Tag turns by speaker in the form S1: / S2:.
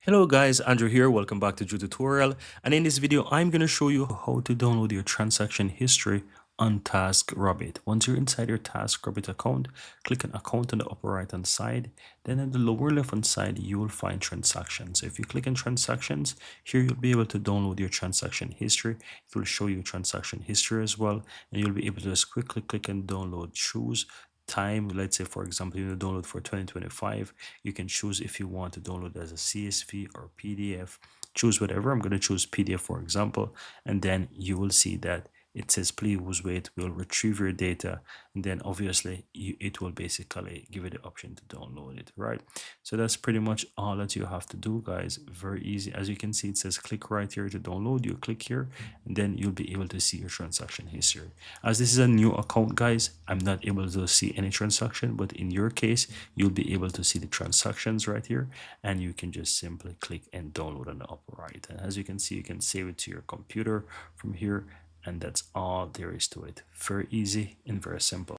S1: Hello guys, Andrew here. Welcome back to Drew Tutorial. And in this video, I'm going to show you how to download your transaction history on TaskRabbit. Once you're inside your TaskRabbit account, click on account on the upper right hand side. Then on the lower left hand side, you will find transactions. So if you click on transactions, here you'll be able to download your transaction history. It will show you transaction history as well. And you'll be able to just quickly click and download, choose time. Let's say for example you download for 2025. You can choose if you want to download as a CSV or PDF. Choose whatever. I'm going to choose PDF for example, and then you will see that it says please wait, we'll retrieve your data, and then obviously it will basically give you the option to download it, right? So that's pretty much all that you have to do, guys. Very easy. As you can see, it says click right here to download. You click here and then you'll be able to see your transaction history. As this is a new account, guys, I'm not able to see any transaction, but in your case you'll be able to see the transactions right here, and you can just simply click and download on the upper right. And as you can see, you can save it to your computer from here, and that's all there is to it. Very easy and very simple.